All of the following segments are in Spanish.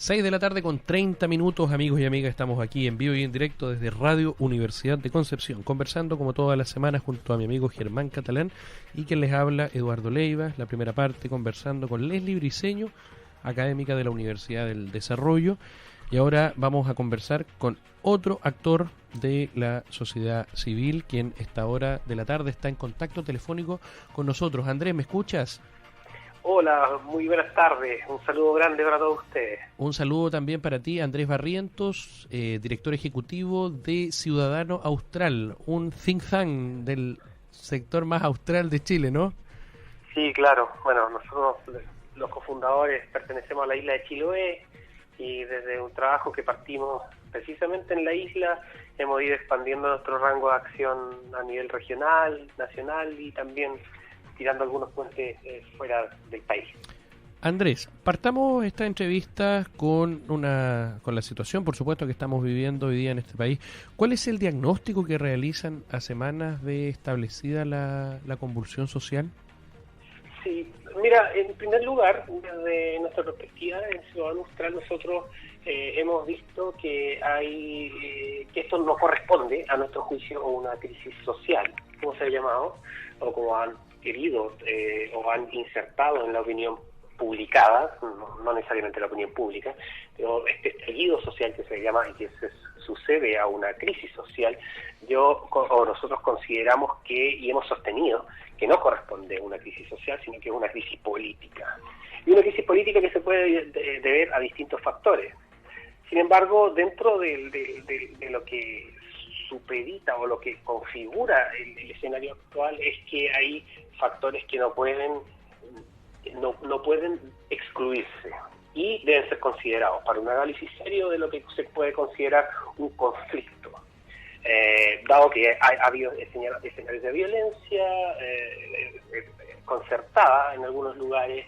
6 de la tarde con 30 minutos, amigos y amigas. Estamos aquí en vivo y en directo desde Radio Universidad de Concepción, conversando como todas las semanas junto a mi amigo Germán Catalán y quien les habla, Eduardo Leiva. La primera parte conversando con Leslie Briceño, académica de la Universidad del Desarrollo. Y ahora vamos a conversar con otro actor de la sociedad civil, quien esta hora de la tarde está en contacto telefónico con nosotros. Andrés, ¿me escuchas? Hola, muy buenas tardes. Un saludo grande para todos ustedes. Un saludo también para ti, Andrés Barrientos, director ejecutivo de Ciudadano Austral, un think tank del sector más austral de Chile, ¿no? Sí, claro. Bueno, nosotros, los cofundadores, pertenecemos a la isla de Chiloé y desde un trabajo que partimos precisamente en la isla, hemos ido expandiendo nuestro rango de acción a nivel regional, nacional y también tirando algunos puentes fuera del país. Andrés, partamos esta entrevista con la situación, por supuesto, que estamos viviendo hoy día en este país. ¿Cuál es el diagnóstico que realizan a semanas de establecida la convulsión social? Sí, mira, en primer lugar, desde nuestra perspectiva en Ciudadano Austral, nosotros hemos visto que que esto no corresponde, a nuestro juicio, a una crisis social, como se ha llamado, o como han querido o han insertado en la opinión publicada, no necesariamente la opinión pública, pero este estallido social que se llama y que sucede a una crisis social, nosotros consideramos y hemos sostenido que no corresponde a una crisis social, sino que es una crisis política. Y una crisis política que se puede deber a distintos factores. Sin embargo, dentro de lo que supedita o lo que configura el escenario actual es que hay factores que no pueden excluirse y deben ser considerados para un análisis serio de lo que se puede considerar un conflicto. Dado que ha habido escenarios de violencia concertada en algunos lugares,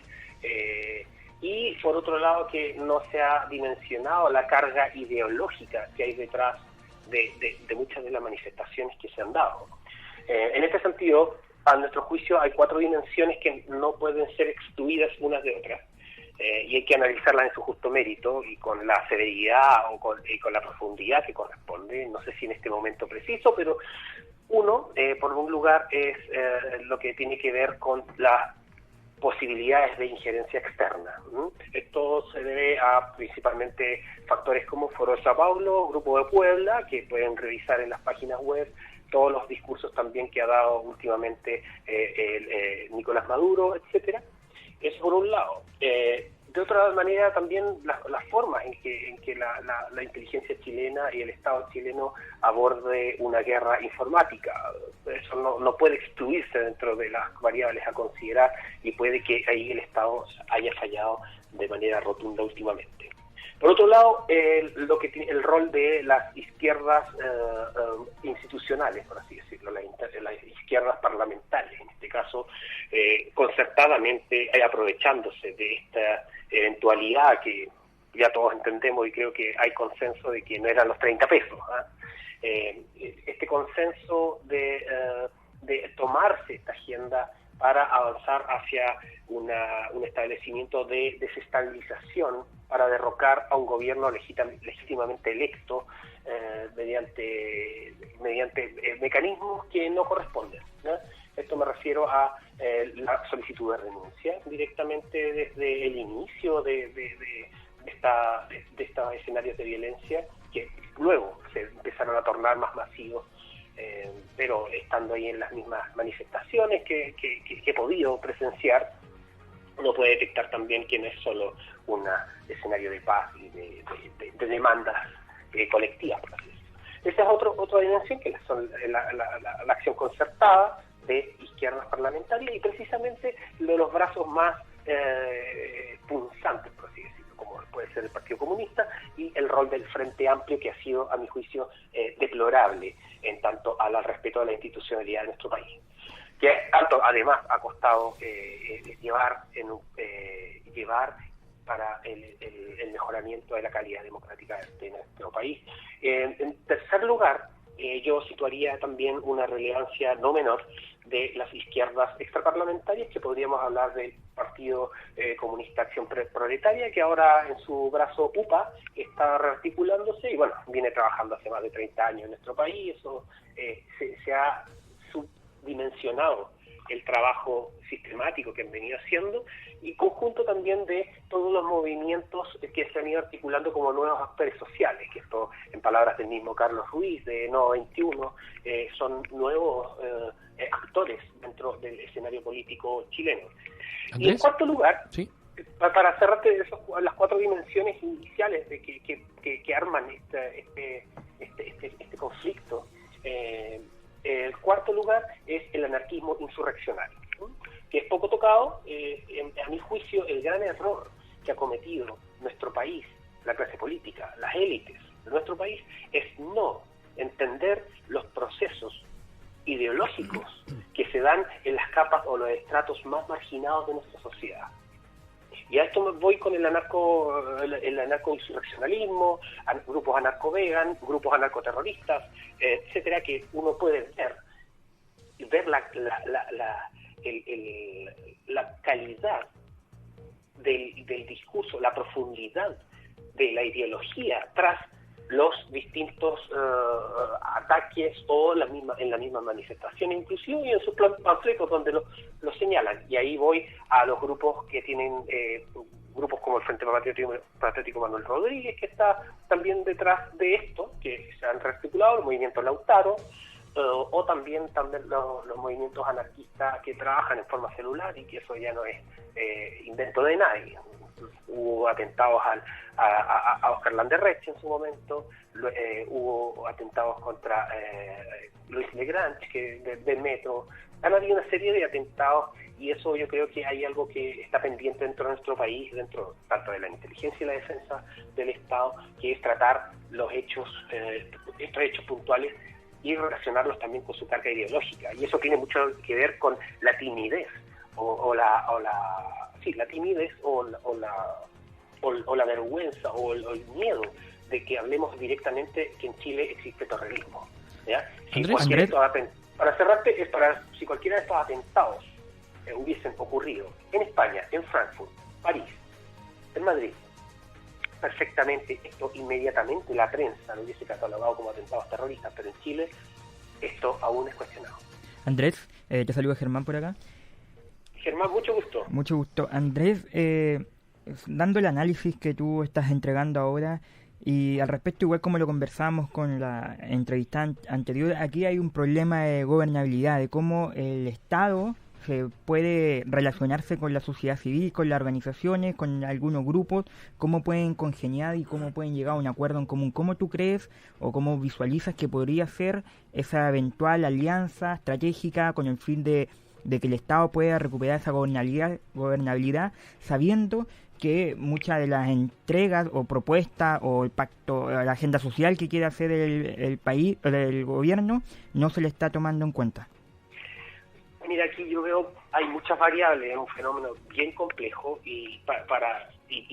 y por otro lado que no se ha dimensionado la carga ideológica que hay detrás de muchas de las manifestaciones que se han dado. En este sentido, a nuestro juicio hay 4 dimensiones que no pueden ser excluidas unas de otras, y hay que analizarlas en su justo mérito y con la severidad y con la profundidad que corresponde, no sé si en este momento preciso, pero uno, por un lugar, es lo que tiene que ver con las posibilidades de injerencia externa. Esto se debe a principalmente factores como Foro de Sao Paulo, Grupo de Puebla, que pueden revisar en las páginas web todos los discursos también que ha dado últimamente Nicolás Maduro, etcétera. Eso por un lado. De otra manera también las formas en que la inteligencia chilena y el Estado chileno aborde una guerra informática. Eso no puede excluirse dentro de las variables a considerar y puede que ahí el Estado haya fallado de manera rotunda últimamente. Por otro lado, el rol de las izquierdas institucionales, por así decirlo, las izquierdas parlamentarias, en este caso, concertadamente aprovechándose de esta eventualidad que ya todos entendemos y creo que hay consenso de que no eran los 30 pesos. Este consenso de tomarse esta agenda para avanzar hacia un establecimiento de desestabilización para derrocar a un gobierno legítimamente electo mediante mecanismos que no corresponden, ¿no? Esto me refiero a la solicitud de renuncia directamente desde el inicio de estos escenarios de violencia que luego se empezaron a tornar más masivos, pero estando ahí en las mismas manifestaciones que he podido presenciar, uno puede detectar también que no es solo un escenario de paz y de demandas colectivas, por así decirlo. Esa es otra dimensión, que son la acción concertada de izquierdas parlamentarias y precisamente de los brazos más punzantes, por así decirlo, como puede ser el Partido Comunista y el rol del Frente Amplio, que ha sido, a mi juicio, deplorable en tanto al respeto a la institucionalidad de nuestro país, que además ha costado llevar para el mejoramiento de la calidad democrática de nuestro país. En tercer lugar, yo situaría también una relevancia no menor de las izquierdas extraparlamentarias, que podríamos hablar del Partido Comunista Acción Proletaria, que ahora en su brazo UPA está rearticulándose y bueno, viene trabajando hace más de 30 años en nuestro país. Eso se ha subdimensionado el trabajo sistemático que han venido haciendo, y conjunto también de todos los movimientos que se han ido articulando como nuevos actores sociales, que esto, en palabras del mismo Carlos Ruiz, de No 21, son nuevos actores dentro del escenario político chileno. ¿Andrés? Y en cuarto lugar, ¿Sí? para cerrarte las cuatro dimensiones iniciales de que arman este conflicto, el cuarto lugar es el anarquismo insurreccional, ¿no? Que es poco tocado. A mi juicio, el gran error que ha cometido nuestro país, la clase política, las élites de nuestro país, es no entender los procesos ideológicos que se dan en las capas o los estratos más marginados de nuestra sociedad. Y a esto me voy con el anarco-insurreccionalismo, grupos anarco-vegan, grupos anarcoterroristas, etcétera, que uno puede ver la calidad del discurso, la profundidad de la ideología tras los distintos ataques o en la misma manifestación, inclusive en sus panfletos donde lo señalan. Y ahí voy a los grupos que tienen grupos como el Frente Patriótico Manuel Rodríguez, que está también detrás de esto, que se han rearticulado, el movimiento Lautaro, o también los movimientos anarquistas que trabajan en forma celular, y que eso ya no es invento de nadie. Hubo atentados a Oscar Landerreche en su momento, hubo atentados contra Luis Legrand, del Metro. Han habido una serie de atentados, y eso yo creo que hay algo que está pendiente dentro de nuestro país, dentro tanto de la inteligencia y la defensa del Estado, que es tratar estos hechos puntuales y relacionarlos también con su carga ideológica. Y eso tiene mucho que ver con la timidez la timidez o la vergüenza o el miedo de que hablemos directamente que en Chile existe terrorismo, ¿ya? Para cerrarte, si cualquiera de estos atentados hubiesen ocurrido en España, en Frankfurt, París, en Madrid, perfectamente esto inmediatamente la prensa lo hubiese catalogado como atentados terroristas, pero en Chile esto aún es cuestionado. Andrés, te saluda Germán por acá. Germán, mucho gusto. Mucho gusto. Andrés, dando el análisis que tú estás entregando ahora, y al respecto, igual como lo conversamos con la entrevista anterior, aquí hay un problema de gobernabilidad, de cómo el Estado se puede relacionarse con la sociedad civil, con las organizaciones, con algunos grupos, cómo pueden congeniar y cómo pueden llegar a un acuerdo en común. ¿Cómo tú crees o cómo visualizas que podría ser esa eventual alianza estratégica con el fin de que el Estado pueda recuperar esa gobernabilidad, sabiendo que muchas de las entregas o propuestas o el pacto, la agenda social que quiere hacer el país, el gobierno, no se le está tomando en cuenta? Mira, aquí yo veo, hay muchas variables, es un fenómeno bien complejo y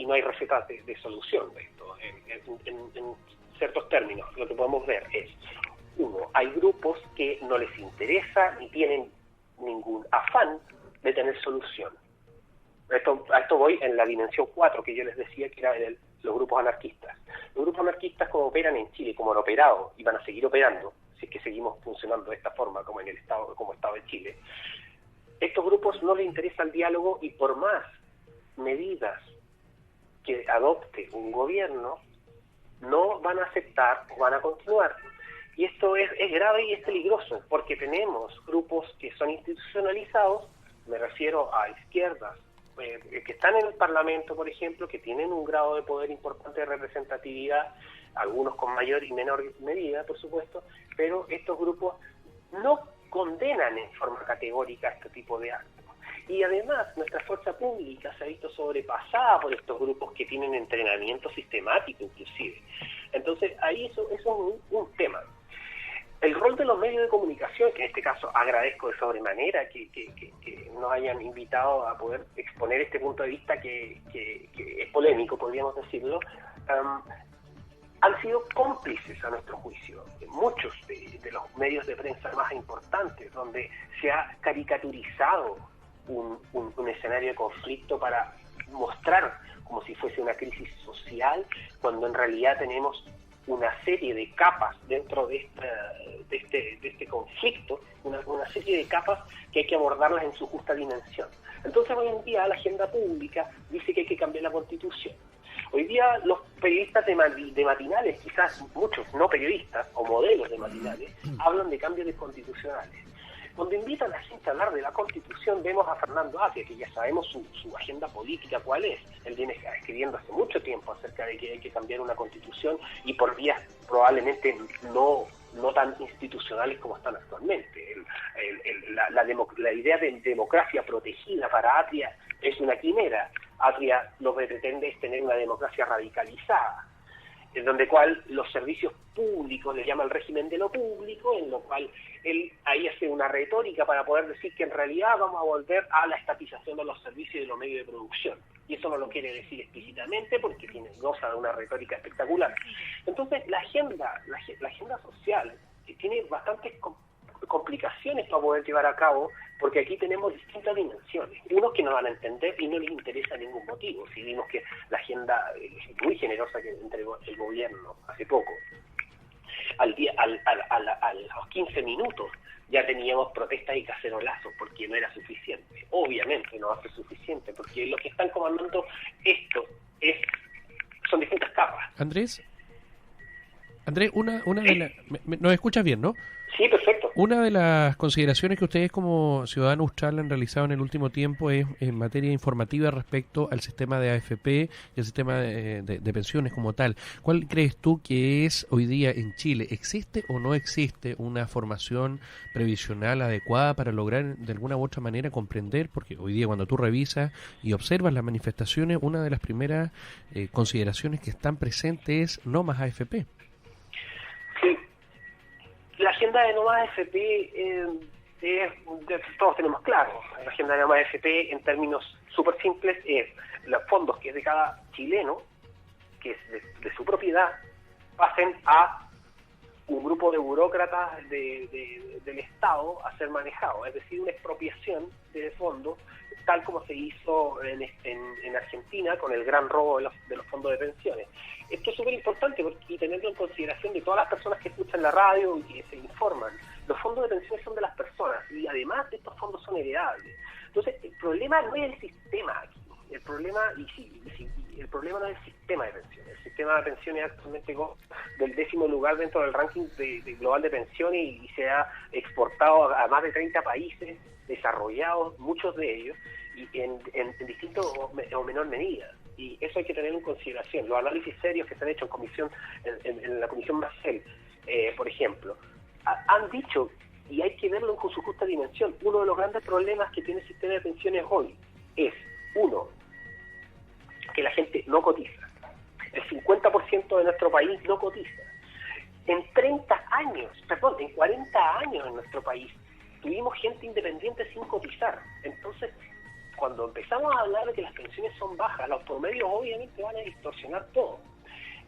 no hay recetas de solución de esto. En ciertos términos, lo que podemos ver es, uno, hay grupos que no les interesa ni tienen ningún afán de tener solución. A esto voy en la dimensión 4 que yo les decía, que era los grupos anarquistas. Los grupos anarquistas, como operan en Chile, como han operado y van a seguir operando, si es que seguimos funcionando de esta forma como en el Estado, como Estado de Chile, estos grupos no les interesa el diálogo, y por más medidas que adopte un gobierno, no van a aceptar o van a continuar. Y esto es grave y es peligroso, porque tenemos grupos que son institucionalizados, me refiero a izquierdas, que están en el Parlamento, por ejemplo, que tienen un grado de poder importante de representatividad, algunos con mayor y menor medida, por supuesto, pero estos grupos no condenan en forma categórica este tipo de actos. Y además, nuestra fuerza pública se ha visto sobrepasada por estos grupos que tienen entrenamiento sistemático, inclusive. Entonces, ahí eso es un tema. El rol de los medios de comunicación, que en este caso agradezco de sobremanera que nos hayan invitado a poder exponer este punto de vista que es polémico, podríamos decirlo, han sido cómplices a nuestro juicio. Muchos de los medios de prensa más importantes, donde se ha caricaturizado un escenario de conflicto para mostrar como si fuese una crisis social, cuando en realidad tenemos una serie de capas dentro de este conflicto, una serie de capas que hay que abordarlas en su justa dimensión. Entonces hoy en día la agenda pública dice que hay que cambiar la Constitución. Hoy día los periodistas de matinales, quizás muchos no periodistas o modelos de matinales, hablan de cambios constitucionales. Cuando invitan a la gente a hablar de la Constitución, vemos a Fernando Atria, que ya sabemos su agenda política cuál es. Él viene escribiendo hace mucho tiempo acerca de que hay que cambiar una Constitución y por vías probablemente no tan institucionales como están actualmente. La idea de democracia protegida para Atria es una quimera. Atria lo que pretende es tener una democracia radicalizada, en donde cual los servicios públicos le llama el régimen de lo público, en lo cual él ahí hace una retórica para poder decir que en realidad vamos a volver a la estatización de los servicios y de los medios de producción. Y eso no lo quiere decir explícitamente porque goza de una retórica espectacular. Entonces la agenda social tiene bastantes complicaciones para poder llevar a cabo, porque aquí tenemos distintas dimensiones. Unos que no van a entender y no les interesa ningún motivo. Si vimos que la agenda muy generosa que entregó el gobierno hace poco, a los 15 minutos ya teníamos protestas y cacerolazos porque no era suficiente. Obviamente no va a ser suficiente, porque los que están comandando esto son distintas capas. Andrés, una de las... ¿Nos escuchas bien, no? Sí, perfecto. Una de las consideraciones que ustedes como Ciudadanos Austral han realizado en el último tiempo es en materia informativa respecto al sistema de AFP y al sistema de pensiones como tal. ¿Cuál crees tú que es hoy día en Chile? ¿Existe o no existe una formación previsional adecuada para lograr de alguna u otra manera comprender? Porque hoy día cuando tú revisas y observas las manifestaciones, una de las primeras consideraciones que están presentes es no más AFP. Sí. La agenda de no más AFP todos tenemos claro. La agenda de no más AFP en términos súper simples es los fondos que es de cada chileno, que es de su propiedad, pasen a un grupo de burócratas del Estado a ser manejados, es decir, una expropiación de fondos, tal como se hizo en Argentina con el gran robo de los fondos de pensiones. Esto es súper importante y tenerlo en consideración de todas las personas que escuchan la radio y que se informan. Los fondos de pensiones son de las personas y además estos fondos son heredables. Entonces, el problema no es el sistema aquí. El problema el problema no es el sistema de pensiones. El sistema de pensiones actualmente del 10º lugar dentro del ranking global de pensiones y se ha exportado a más de 30 países desarrollados, muchos de ellos, y en distinto o menor medida. Y eso hay que tener en consideración. Los análisis serios que se han hecho en la Comisión Marcel, por ejemplo, han dicho, y hay que verlo con su justa dimensión, uno de los grandes problemas que tiene el sistema de pensiones hoy es, uno, que la gente no cotiza. El 50% de nuestro país no cotiza. En 40 años en nuestro país tuvimos gente independiente sin cotizar. Entonces, cuando empezamos a hablar de que las pensiones son bajas, los promedios obviamente van a distorsionar todo.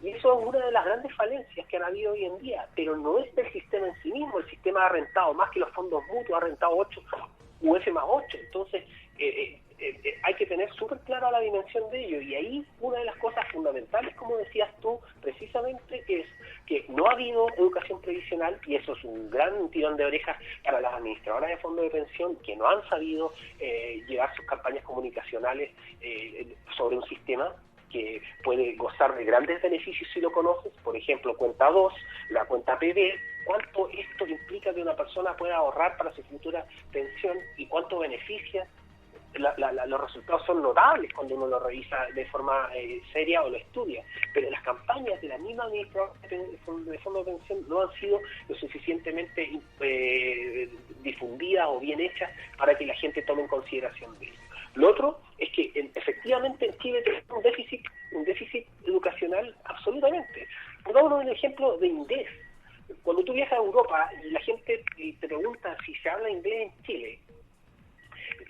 Y eso es una de las grandes falencias que han habido hoy en día, pero no es del sistema en sí mismo. El sistema ha rentado más que los fondos mutuos, ha rentado 8 UF más 8. Entonces, hay que tener súper clara la dimensión de ello. Y ahí una de las cosas fundamentales, como decías tú, precisamente, es que no ha habido educación previsional, y eso es un gran tirón de orejas para las administradoras de fondos de pensión, que no han sabido llevar sus campañas comunicacionales sobre un sistema que puede gozar de grandes beneficios si lo conoces. Por ejemplo, cuenta 2, la cuenta PB, cuánto esto implica que una persona pueda ahorrar para su futura pensión y cuánto beneficia. Los resultados son notables cuando uno lo revisa de forma seria o lo estudia, pero las campañas de la misma administradora de fondo de pensión no han sido lo suficientemente difundidas o bien hechas para que la gente tome en consideración de ello. Lo otro es que efectivamente en Chile tenemos un déficit educacional absolutamente. Pongámonos el ejemplo de inglés. Cuando tú viajas a Europa y la gente te pregunta si se habla inglés en Chile,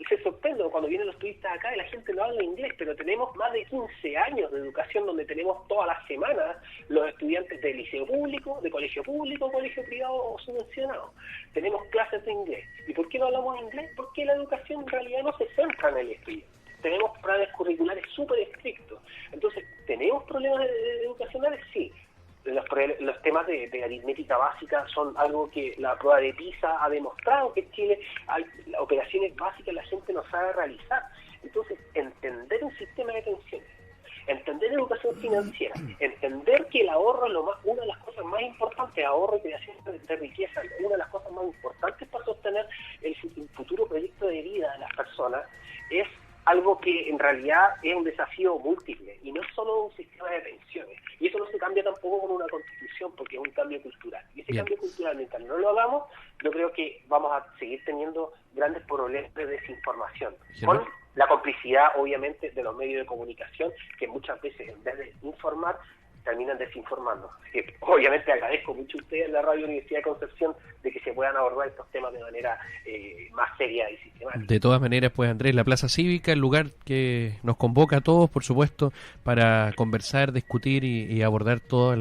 se sorprende cuando vienen los turistas acá y la gente no habla inglés, pero tenemos más más de 15 años de educación donde tenemos todas las semanas los estudiantes de liceo público, de colegio público, colegio privado o subvencionado. Tenemos clases de inglés. ¿Y por qué no hablamos inglés? Porque la educación en realidad no se centra en el estudiante. Tenemos planes curriculares súper estrictos. Entonces, ¿tenemos problemas educacionales? Sí. Los temas de aritmética básica son algo que la prueba de PISA ha demostrado, que en Chile hay operaciones básicas la gente no sabe realizar. Entonces, entender un sistema de pensiones, entender educación financiera, entender que el ahorro es una de las cosas más importantes, ahorro y creación de riqueza, una de las cosas más importantes para sostener el futuro proyecto de vida de las personas, es algo que en realidad es un desafío múltiple y no es solo un sistema de pensiones. Y eso no se cambia tampoco con una constitución porque es un cambio cultural. Y ese cambio cultural, mientras no lo hagamos, yo creo que vamos a seguir teniendo grandes problemas de desinformación. Con la complicidad, obviamente, de los medios de comunicación que muchas veces, en vez de informar, terminan desinformando. Así que, obviamente, agradezco mucho a ustedes en la Radio Universidad de Concepción de que se puedan abordar estos temas de manera más seria y sistemática. De todas maneras, pues Andrés, la Plaza Cívica, el lugar que nos convoca a todos, por supuesto, para conversar, discutir y abordar todas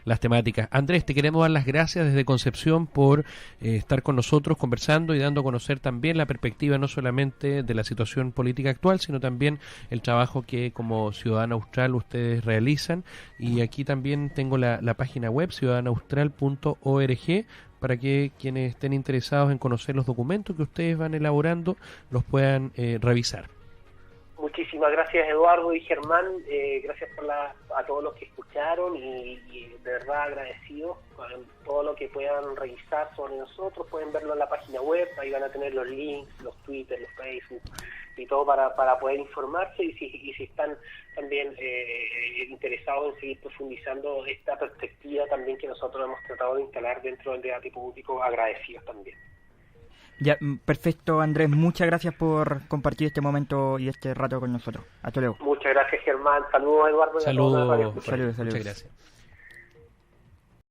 las temáticas. Andrés, te queremos dar las gracias desde Concepción por estar con nosotros conversando y dando a conocer también la perspectiva no solamente de la situación política actual, sino también el trabajo que como Ciudadana Austral ustedes realizan. Y aquí también tengo la página web, ciudadanaustral.org, para que quienes estén interesados en conocer los documentos que ustedes van elaborando los puedan revisar. Muchísimas gracias, Eduardo y Germán. Gracias a todos los que escucharon y de verdad agradecidos con todo lo que puedan revisar sobre nosotros. Pueden verlo en la página web, ahí van a tener los links, los Twitter, los Facebook y todo para poder informarse y si están también interesados en seguir profundizando esta perspectiva también que nosotros hemos tratado de instalar dentro del debate público, agradecidos también. Ya, perfecto, Andrés. Muchas gracias por compartir este momento y este rato con nosotros. Hasta luego. Muchas gracias, Germán. Saludos, Eduardo. Saludos. Saludos. Muchas gracias.